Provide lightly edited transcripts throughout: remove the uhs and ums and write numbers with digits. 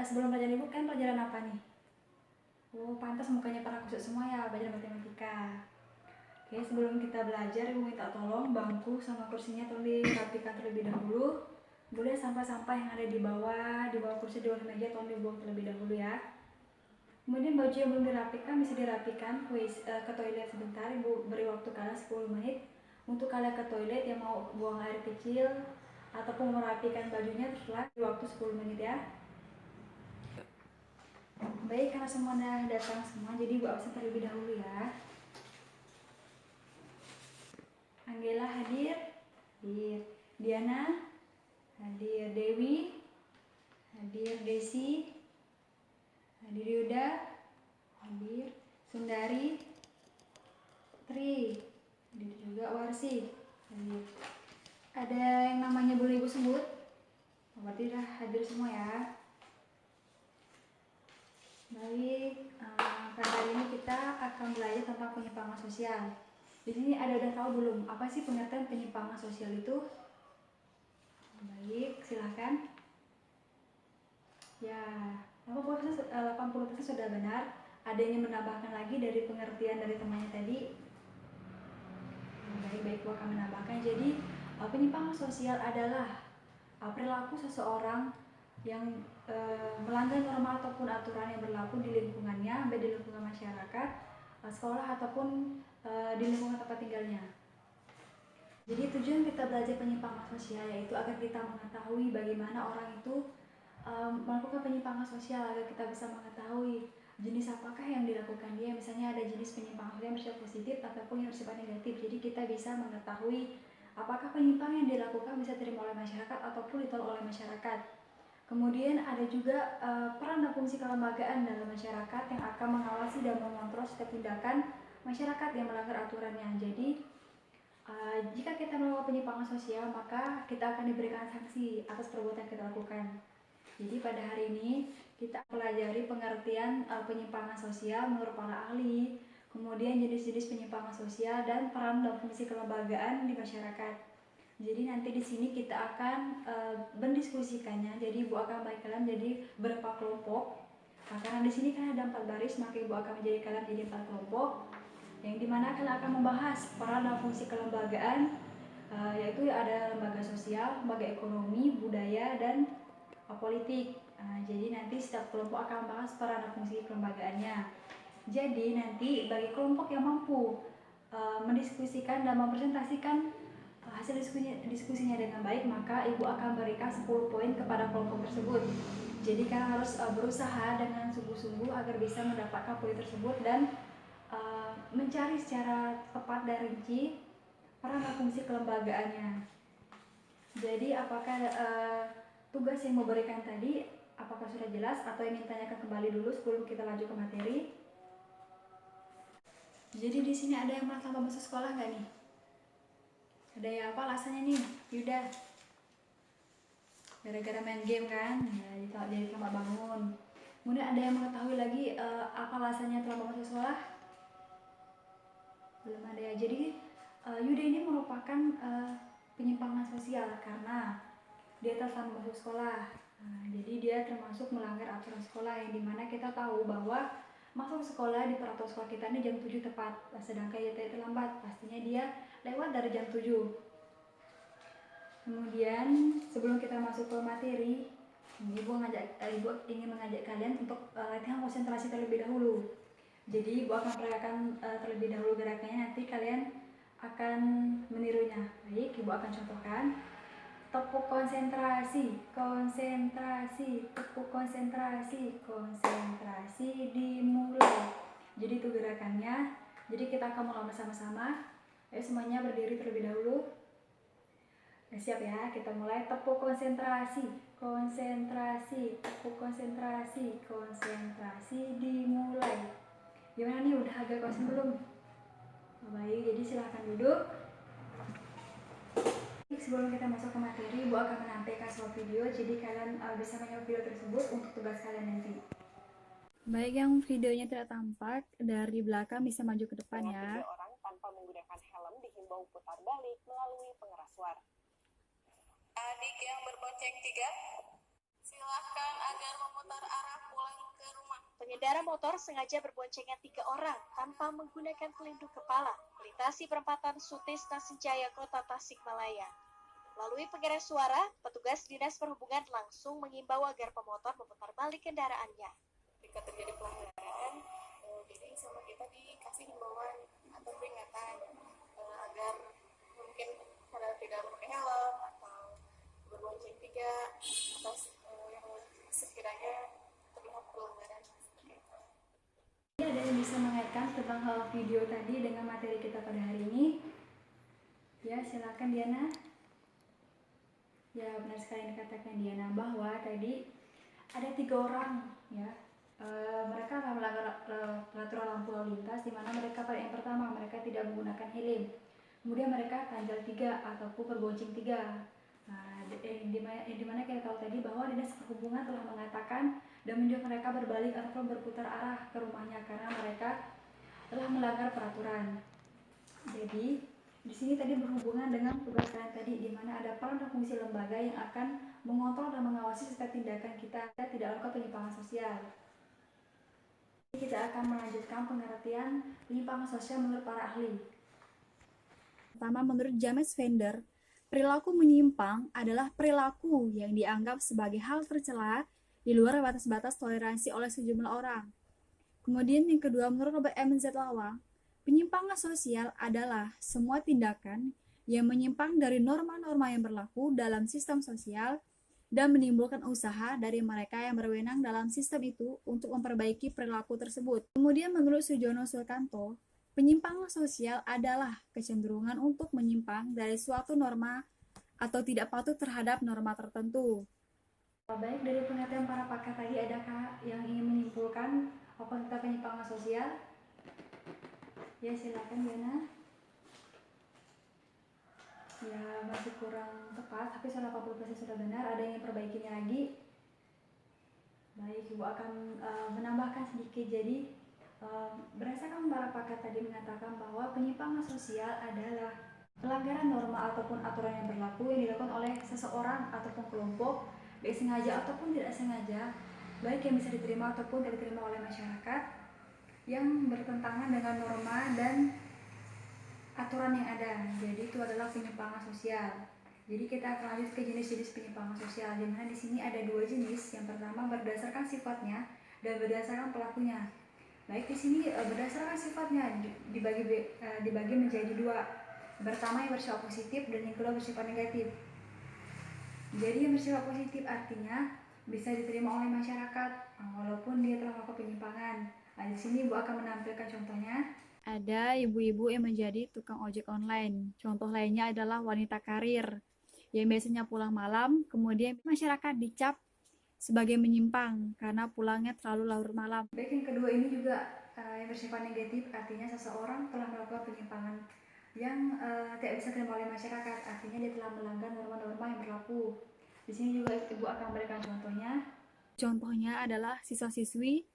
sebelum pelajaran ibu kan pelajaran apa nih? Oh, pantas mukanya pada kusut semua ya, belajar matematika. Oke, sebelum kita belajar, ibu minta tolong bangku sama kursinya tolong dirapikan terlebih dahulu. Boleh sampah-sampah yang ada di bawah kursi, di bawah meja tolong dibuang terlebih dahulu ya. Kemudian baju yang belum dirapikan bisa dirapikan ke toilet sebentar. Ibu beri waktu kalian 10 menit untuk kalian ke toilet yang mau buang air kecil ataupun merapikan bajunya, terserah, di waktu 10 menit ya. Baik, karena semua sudah datang semua, jadi ibu absen terlebih dahulu ya. Anggela hadir, Diana hadir, Dewi hadir, Desi hadir, Yuda hadir, Sundari, Tri hadir juga, Warsi hadir. Ada yang namanya boleh ibu sebut? Berarti sudah hadir semua ya. Baik, pada hari ini kita akan belajar tentang penyimpangan sosial. Di sini udah tahu belum apa sih pengertian penyimpangan sosial itu? Baik, silahkan. Ya, 80% sudah benar. Ada yang menambahkan lagi dari pengertian dari temannya tadi? Baik, aku akan menambahkan. Jadi, penyimpangan sosial adalah perilaku seseorang yang melanggar norma ataupun aturan yang berlaku di lingkungannya, baik di lingkungan masyarakat, sekolah ataupun di lingkungan tempat tinggalnya. Jadi tujuan kita belajar penyimpangan sosial yaitu agar kita mengetahui bagaimana orang itu melakukan penyimpangan sosial, agar kita bisa mengetahui jenis apakah yang dilakukan dia. Misalnya ada jenis penyimpangan sosial yang bersifat positif ataupun yang bersifat negatif. Jadi kita bisa mengetahui apakah penyimpangan yang dilakukan bisa diterima oleh masyarakat ataupun ditolak oleh masyarakat. Kemudian ada juga peran dan fungsi kelembagaan dalam masyarakat yang akan mengawasi dan mengontrol setiap tindakan masyarakat yang melanggar aturannya. Jadi jika kita melakukan penyimpangan sosial, maka kita akan diberikan sanksi atas perbuatan yang kita lakukan. Jadi pada hari ini kita pelajari pengertian penyimpangan sosial menurut para ahli, kemudian jenis-jenis penyimpangan sosial dan peran dan fungsi kelembagaan di masyarakat. Jadi nanti di sini kita akan mendiskusikannya. Jadi ibu akan bagi kalian jadi berapa kelompok. Nah, karena di sini kan ada 4 baris, maka ibu akan menjadi kalian jadi 4 kelompok, yang dimana kalian akan membahas peran dan fungsi kelembagaan, yaitu ada lembaga sosial, lembaga ekonomi, budaya, dan politik. Jadi nanti setiap kelompok akan membahas peran dan fungsi kelembagaannya. Jadi nanti bagi kelompok yang mampu mendiskusikan dan mempresentasikan hasil diskusinya dengan baik, maka ibu akan berikan 10 poin kepada kelompok tersebut. Jadi kalian harus berusaha dengan sungguh-sungguh agar bisa mendapatkan poin tersebut dan mencari secara tepat dan rinci peran dan fungsi kelembagaannya. Jadi apakah tugas yang mau berikan tadi apakah sudah jelas atau ingin tanyakan kembali dulu sebelum kita lanjut ke materi? Jadi di sini ada yang merasa masuk sekolah nggak nih? Ada yang apa alasannya nih, Yuda? Gara-gara main game kan? Ya, jadi terlambat bangun. Kemudian ada yang mengetahui lagi apa alasannya terlambat masuk sekolah? Belum ada ya. Jadi Yuda ini merupakan penyimpangan sosial karena dia terlambat masuk sekolah. Jadi dia termasuk melanggar aturan sekolah, yang dimana kita tahu bahwa masuk sekolah di peraturan sekolah kita ini jam 7 tepat, sedangkan dia terlambat, pastinya dia lewat dari jam 7. Kemudian sebelum kita masuk ke materi, ibu ingin mengajak kalian untuk latihan konsentrasi terlebih dahulu. Jadi ibu akan peragakan terlebih dahulu gerakannya, nanti kalian akan menirunya. Baik, ibu akan contohkan. Tepuk konsentrasi, konsentrasi, tepuk konsentrasi, konsentrasi, dimulai. Jadi itu gerakannya. Jadi kita akan mulai bersama-sama. Ayo semuanya berdiri terlebih dahulu. Siap ya, kita mulai. Tepuk konsentrasi, konsentrasi, tepuk konsentrasi, konsentrasi, dimulai. Gimana nih, udah agak konsen belum? Baik, jadi silahkan duduk. Sebelum kita masuk ke materi, ibu akan menampilkan sebuah video, jadi kalian bisa menyimak video tersebut untuk tugas kalian nanti. Baik, yang videonya tidak tampak dari belakang bisa maju ke depan ya. 3 orang tanpa menggunakan helm dihimbau putar balik melalui pengeras suara. Adik yang berbonceng 3. Dipersilahkan agar memutar arah pulang ke rumah. Pengendara motor sengaja berboncengan 3 orang tanpa menggunakan pelindung kepala melintasi perempatan Sutisna Senjaya, Kota Tasikmalaya. Melalui pengeras suara, petugas Dinas Perhubungan langsung mengimbau agar pemotor memutar balik kendaraannya. Jika terjadi pelanggaran, jadi sama kita dikasih himbauan atau peringatan agar mungkin karena tidak memakai helm atau berbonceng tiga atau yang sekiranya terlihat pelanggaran. Ada yang bisa mengaitkan tentang hal video tadi dengan materi kita pada hari ini? Ya, silakan Diana. Ya, benar sekali yang dikatakan Diana bahwa tadi ada 3 orang ya. Mereka akan melanggar peraturan lampu lalu lintas, di mana mereka pada yang pertama mereka tidak menggunakan helm. Kemudian mereka ganjal 3 ataupun berbonceng 3. Nah, di mana kita tahu tadi bahwa Dinas Perhubungan telah mengatakan dan menyuruh mereka berbalik ataupun berputar arah ke rumahnya karena mereka telah melanggar peraturan. Jadi di sini tadi berhubungan dengan tugas kalian tadi, di mana ada peran dan fungsi lembaga yang akan mengontrol dan mengawasi setiap tindakan kita tidak melakukan penyimpangan sosial. Kita akan melanjutkan pengertian penyimpangan sosial menurut para ahli. Pertama, menurut James Fender, perilaku menyimpang adalah perilaku yang dianggap sebagai hal tercela di luar batas-batas toleransi oleh sejumlah orang. Kemudian yang kedua, menurut Robert M. Z. Lawang, penyimpangan sosial adalah semua tindakan yang menyimpang dari norma-norma yang berlaku dalam sistem sosial dan menimbulkan usaha dari mereka yang berwenang dalam sistem itu untuk memperbaiki perilaku tersebut. Kemudian menurut Sujono Sultanto, penyimpangan sosial adalah kecenderungan untuk menyimpang dari suatu norma atau tidak patuh terhadap norma tertentu. Baik, dari pengertian para pakar tadi, adakah yang ingin menyimpulkan apa tentang penyimpangan sosial? Ya, silakan Diana. Ya, masih kurang tepat, tapi 80% sudah benar. Ada yang ingin perbaikinya lagi? Baik, Ibu akan menambahkan sedikit. Jadi, berdasarkan para pakar tadi mengatakan bahwa penyimpangan sosial adalah pelanggaran norma ataupun aturan yang berlaku yang dilakukan oleh seseorang ataupun kelompok, baik sengaja ataupun tidak sengaja, baik yang bisa diterima ataupun tidak diterima oleh masyarakat, yang bertentangan dengan norma dan aturan yang ada. Jadi itu adalah penyimpangan sosial. Jadi kita akan lanjut ke jenis-jenis penyimpangan sosial, di mana di sini ada 2 jenis. Yang pertama berdasarkan sifatnya dan berdasarkan pelakunya. Baik, di sini berdasarkan sifatnya dibagi menjadi 2. Pertama yang bersifat positif dan yang kedua bersifat negatif. Jadi yang bersifat positif artinya bisa diterima oleh masyarakat walaupun dia telah melakukan penyimpangan. Nah, di sini Ibu akan menampilkan contohnya. Ada ibu-ibu yang menjadi tukang ojek online. Contoh lainnya adalah wanita karir yang biasanya pulang malam, kemudian masyarakat dicap sebagai menyimpang karena pulangnya terlalu larut malam. Baik, yang kedua ini juga yang bersifat negatif, artinya seseorang telah melakukan penyimpangan yang tidak bisa diterima oleh masyarakat, artinya dia telah melanggar norma-norma yang berlaku. Di sini juga Ibu akan memberikan contohnya. Contohnya adalah siswa-siswi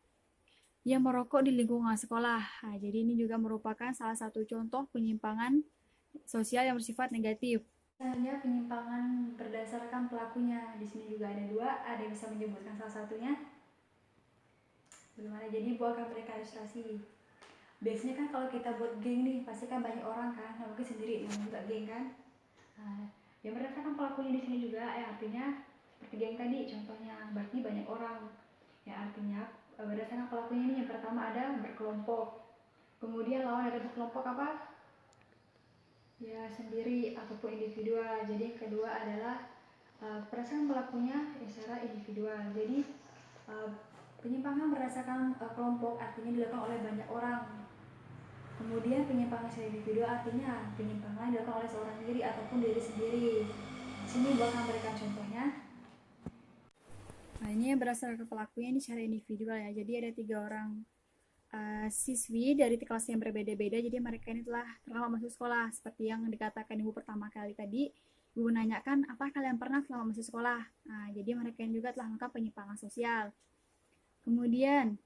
yang merokok di lingkungan sekolah. Nah, jadi ini juga merupakan salah satu contoh penyimpangan sosial yang bersifat negatif. Selanjutnya penyimpangan berdasarkan pelakunya. Di sini juga ada 2, ada yang bisa menyebutkan salah satunya. Bagaimana? Jadi Ibu akan memberikan ilustrasi. Biasanya kan kalau kita buat geng nih, pasti kan banyak orang kan, nggak mungkin sendiri, namanya juga geng kan. Nah, yang berdasarkan pelakunya di sini juga, artinya seperti geng tadi contohnya, berarti banyak orang. Ya, artinya berdasarkan pelakunya ini yang pertama ada berkelompok, kemudian lawan ada berkelompok apa? Ya, sendiri ataupun individual. Jadi yang kedua adalah berdasarkan pelakunya secara individual. Jadi penyimpangan berdasarkan kelompok artinya dilakukan oleh banyak orang. Kemudian penyimpangan secara individual artinya penyimpangan dilakukan oleh seorang diri ataupun diri sendiri. Di sini Ibu akan berikan contohnya. Nah, ini berdasarkan pelakunya ini secara individual ya. Jadi ada 3 orang siswi dari kelas yang berbeda-beda. Jadi mereka ini telah terlambat masuk sekolah. Seperti yang dikatakan Ibu pertama kali tadi, Ibu menanyakan apa kalian pernah terlambat masuk sekolah. Nah, jadi mereka ini juga telah melakukan penyimpangan sosial. Kemudian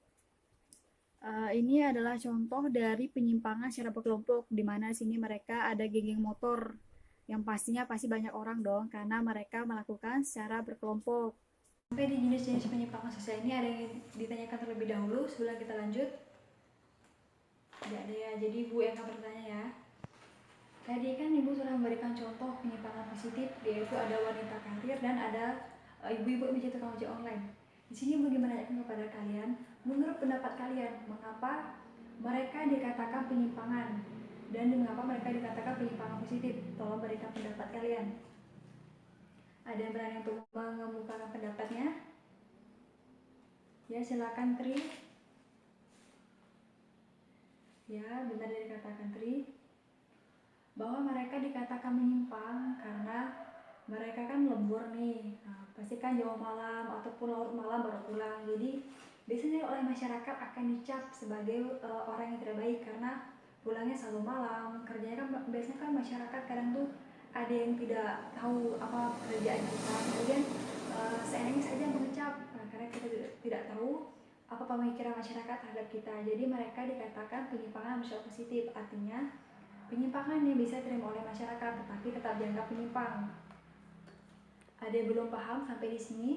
ini adalah contoh dari penyimpangan secara berkelompok, di mana sini mereka ada geng motor yang pastinya pasti banyak orang dong, karena mereka melakukan secara berkelompok. Sampai di jenis-jenis penyimpangan sosial ini ada yang ditanyakan terlebih dahulu sebelum kita lanjut? Tidak ada ya, jadi Ibu yang akan bertanya ya. Tadi kan Ibu sudah memberikan contoh penyimpangan positif, yaitu ada wanita karir dan ada ibu-ibu menjadi tukang ojek online. Di sini Ibu menanyakan kepada kalian, menurut pendapat kalian, mengapa mereka dikatakan penyimpangan dan mengapa mereka dikatakan penyimpangan positif? Tolong berikan pendapat kalian. Ada yang berani untuk mengemukakan pendapatnya? Ya, silakan Tri. Ya, benar yang dikatakan Tri. Bahwa mereka dikatakan menyimpang karena mereka kan lembur nih. Nah, pasti kan jauh malam ataupun larut malam baru pulang. Jadi biasanya oleh masyarakat akan dicap sebagai orang yang tidak baik karena pulangnya selalu malam. Kerjanya kan biasanya kan masyarakat kadang tuh ada yang tidak tahu apa pekerjaan kita, kemudian seenaknya saja mengecap karena kita tidak tahu apa pemikiran masyarakat terhadap kita. Jadi mereka dikatakan penyimpangan bersifat positif, artinya penyimpangan yang bisa diterima oleh masyarakat tetapi tetap dianggap penyimpang. Ada yang belum paham sampai di sini?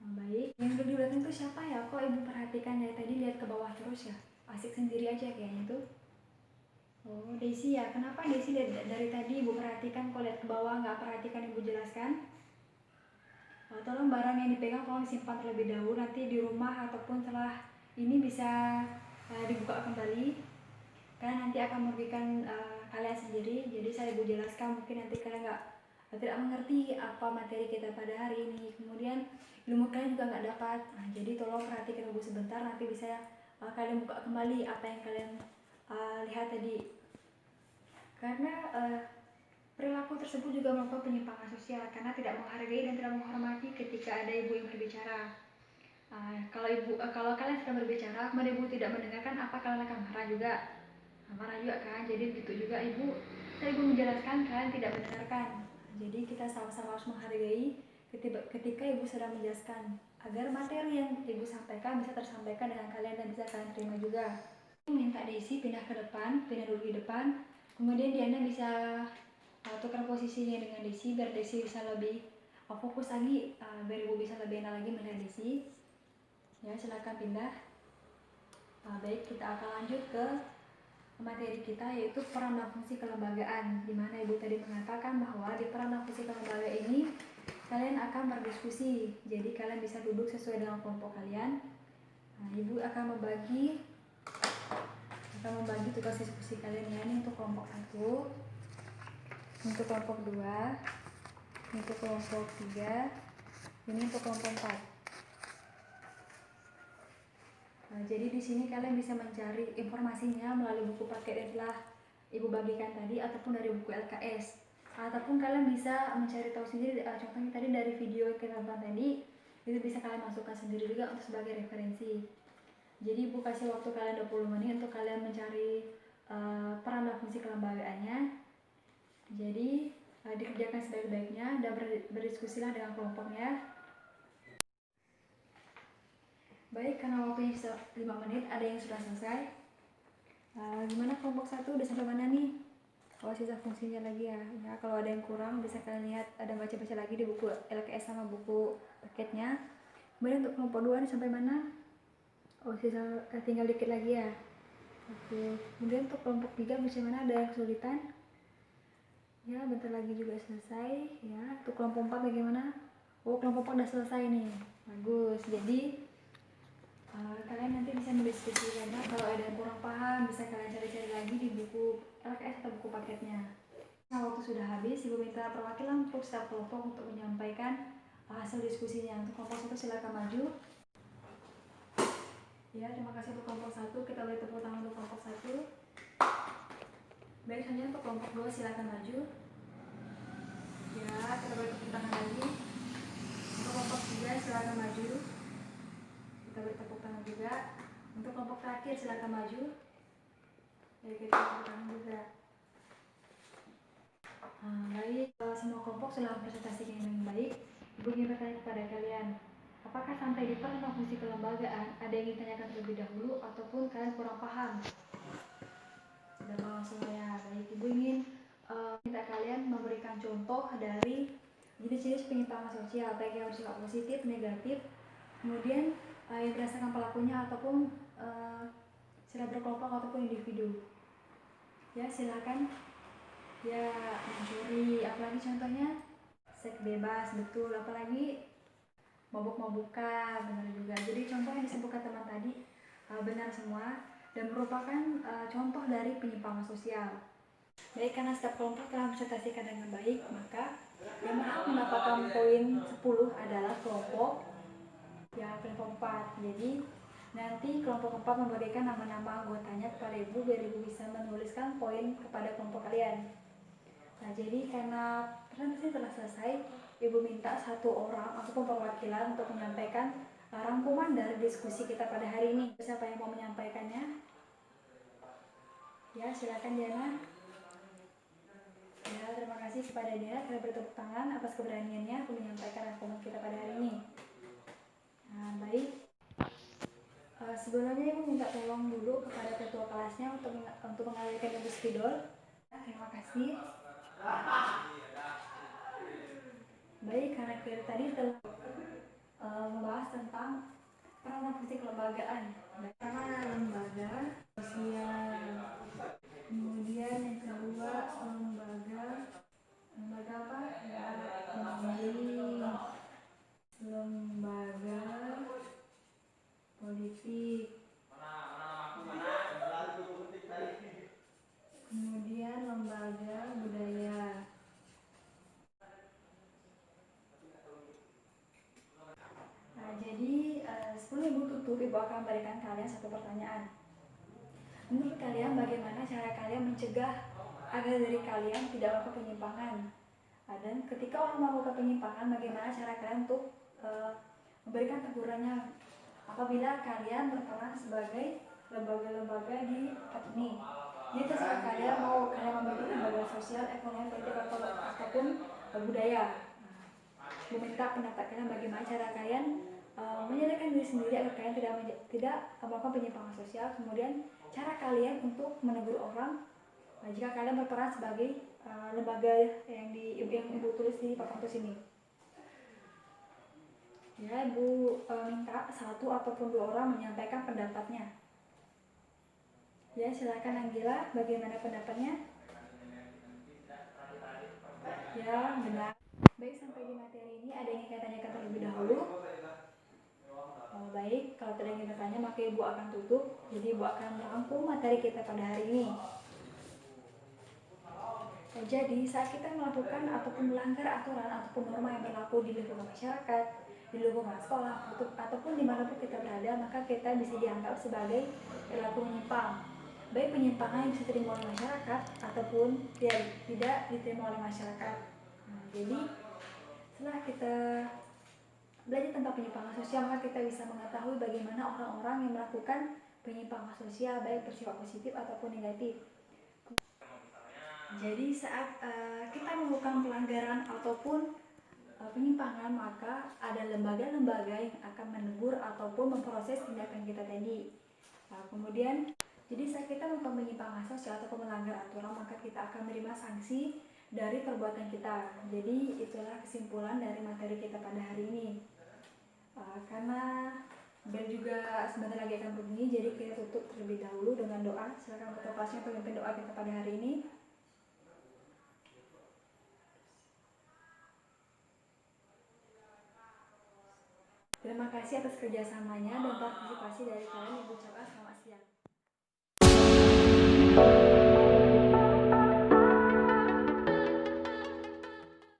Baik. Yang duduk di belakang itu siapa ya? Kok Ibu perhatikan dari tadi lihat ke bawah terus ya? Asik sendiri aja kayaknya tuh. Oh, Desi ya. Kenapa Desi dari tadi Ibu perhatikan kok lihat ke bawah, nggak perhatikan Ibu jelaskan? Tolong barang yang dipegang tolong disimpan terlebih dahulu, nanti di rumah ataupun setelah ini bisa dibuka kembali karena nanti akan merugikan kalian sendiri. Jadi saya Ibu jelaskan, mungkin nanti kalian tidak mengerti apa materi kita pada hari ini, kemudian ilmu kalian juga nggak dapat. Nah, jadi tolong perhatikan Ibu sebentar, nanti bisa kalian buka kembali apa yang kalian lihat tadi. Karena perilaku tersebut juga melakukan penyimpangan sosial karena tidak menghargai dan tidak menghormati ketika ada ibu yang berbicara. Kalau kalian sedang berbicara, kemudian ibu tidak mendengarkan, apa kalian akan marah juga? Marah juga kan? Jadi begitu juga ibu. Tadi ibu menjelaskan, kalian tidak mendengarkan. Jadi kita sama-sama harus menghargai ketika ibu sedang menjelaskan agar materi yang ibu sampaikan bisa tersampaikan dengan kalian dan bisa kalian terima juga. Minta Desi pindah ke depan, pindah dulu di depan. Kemudian Diana bisa tukar posisinya dengan Desi biar Desi bisa lebih fokus lagi, biar Ibu bisa lebih enak lagi melihat Desi. Ya, silakan pindah. Baik, kita akan lanjut ke materi kita, yaitu peran dan fungsi kelembagaan, di mana Ibu tadi mengatakan bahwa di peran dan fungsi kelembagaan ini kalian akan berdiskusi. Jadi kalian bisa duduk sesuai dengan kelompok kalian. Ibu akan membagi tugas diskusi kalian ya. Ini untuk kelompok 1, untuk kelompok 2, untuk kelompok 3, ini untuk kelompok 4. Jadi di sini kalian bisa mencari informasinya melalui buku paket yang telah Ibu bagikan tadi ataupun dari buku LKS. Ataupun kalian bisa mencari tahu sendiri, contohnya tadi dari video yang kita tonton tadi, itu bisa kalian masukkan sendiri juga untuk sebagai referensi. Jadi Ibu kasih waktu kalian 20 menit untuk kalian mencari peran dan fungsi kelembagaannya. Jadi dikerjakan sebaik-baiknya dan berdiskusilah dengan kelompoknya. Baik, karena waktunya 5 menit, ada yang sudah selesai. Gimana kelompok 1 udah sampai mana nih? Kalau sisa fungsinya lagi ya. Kalau ada yang kurang bisa kalian lihat, ada baca-baca lagi di buku LKS sama buku paketnya. Kemudian untuk kelompok 2 ini sampai mana? Sisa tinggal dikit lagi ya. Oke. Kemudian untuk kelompok 3 bagaimana, ada yang kesulitan? Ya, bentar lagi juga selesai ya. Untuk kelompok 4 bagaimana? Kelompok 4 udah selesai nih. Bagus. Jadi kalian nanti bisa mendiskusi karena kalau ada yang kurang paham bisa kalian cari-cari lagi di buku LKS atau buku paketnya. Nah, waktu sudah habis, Ibu minta perwakilan untuk setiap kelompok untuk menyampaikan hasil diskusinya. Untuk kelompok 1 silakan maju. Ya, terima kasih untuk kelompok 1. Kita beri tepuk tangan untuk kelompok 1. Baik, selanjutnya untuk kelompok 2 silakan maju. Ya, kita beri tepuk tangan lagi. Untuk kelompok 3 silakan maju. Kita beri tepuk tangan juga. Untuk kelompok terakhir silakan maju. Jadi kita tepuk tangan juga. Baik, semua kelompok sudah presentasikan dengan baik. Ibu ingin bertanya kepada kalian, apakah sampai di peran dan fungsi kelembagaan ada yang ingin tanyakan terlebih dahulu ataupun kalian kurang paham? Sudah paham semuanya. Baik, Ibu ingin minta kalian memberikan contoh dari jenis-jenis penyimpangan sosial baik yang bersifat positif, negatif, kemudian yang berdasarkan pelakunya ataupun secara berkelompok ataupun individu. Ya silakan ya mencuri, apalagi contohnya seks bebas, betul, apalagi mabuk-mabukan, benar juga. Jadi contoh yang disebutkan teman tadi benar semua dan merupakan contoh dari penyimpangan sosial. Baik, karena setiap kelompok telah presentasikan dengan baik, maka yang berhak mendapatkan poin 10 adalah kelompok 4. Jadi nanti kelompok 4 memberikan nama-nama anggotanya kepada ibu biar ibu bisa menuliskan poin kepada kelompok kalian. Nah, jadi karena presentasi telah selesai, ibu minta satu orang ataupun perwakilan untuk menyampaikan rangkuman dari diskusi kita pada hari ini. Siapa yang mau menyampaikannya? Ya, silakan Diana. Ya, terima kasih kepada Diana. Kita bertepuk tangan atas keberaniannya untuk menyampaikan rangkuman kita pada hari ini. Nah, baik. Sebelumnya ibu minta tolong dulu kepada ketua kelasnya untuk mengalirkan ibu spidol. Terima kasih. Baik, karena kita tadi telah membahas tentang peranan fungsi kelembagaan. Pertama, lembaga sosial. Kemudian yang kedua, lembaga apa? Lembaga politik. Kemudian lembaga budaya. Nah, jadi sebelum ibu tutup, ibu akan berikan kalian satu pertanyaan. Menurut kalian bagaimana cara kalian mencegah agar diri kalian tidak melakukan penyimpangan? Dan ketika orang melakukan penyimpangan, bagaimana cara kalian untuk memberikan tegurannya apabila kalian berperan sebagai lembaga-lembaga di tempat ini? Jadi terserah kalian mau kalian membentuk lembaga sosial, ekonomi, politik ataupun budaya. Meminta pendapat kalian bagaimana cara kalian menyadarkan diri sendiri agar kalian tidak melakukan penyimpangan sosial. Kemudian cara kalian untuk menegur orang jika kalian berperan sebagai lembaga yang ibu tulis di papan tulis ini. Ya, ibu minta satu ataupun dua orang menyampaikan pendapatnya. Ya, silakan Anggila, bagaimana pendapatnya? Ya, benar. Baik, sampai di materi ini ada yang ingin tanyakan terlebih dahulu? Baik, kalau tidak ingin bertanya maka ibu akan tutup. Jadi ibu akan merangkum materi kita pada hari ini. Jadi saat kita melakukan ataupun melanggar aturan ataupun norma yang berlaku di lingkungan masyarakat, di lingkungan sekolah, ataupun dimanapun kita berada, maka kita bisa dianggap sebagai perilaku menyimpang. Baik penyimpangan yang bisa diterima oleh masyarakat ataupun tidak diterima oleh masyarakat. Nah, jadi setelah kita belajar tentang penyimpangan sosial, maka kita bisa mengetahui bagaimana orang-orang yang melakukan penyimpangan sosial baik bersifat positif ataupun negatif. Jadi saat kita melakukan pelanggaran ataupun penyimpangan, maka ada lembaga-lembaga yang akan menegur ataupun memproses tindakan kita tadi. Nah, kemudian jadi saat kita melakukan penyimpangan sosial ataupun melanggar aturan, maka kita akan menerima sanksi dari perbuatan kita. Jadi itulah kesimpulan dari materi kita pada hari ini. Karena bel juga sebentar lagi akan berbunyi, jadi kita tutup terlebih dahulu dengan doa. Silakan ketua kelasnya memimpin doa kita pada hari ini. Terima kasih atas kerjasamanya dan partisipasi dari kalian. Ibu ucapkan selamat siang.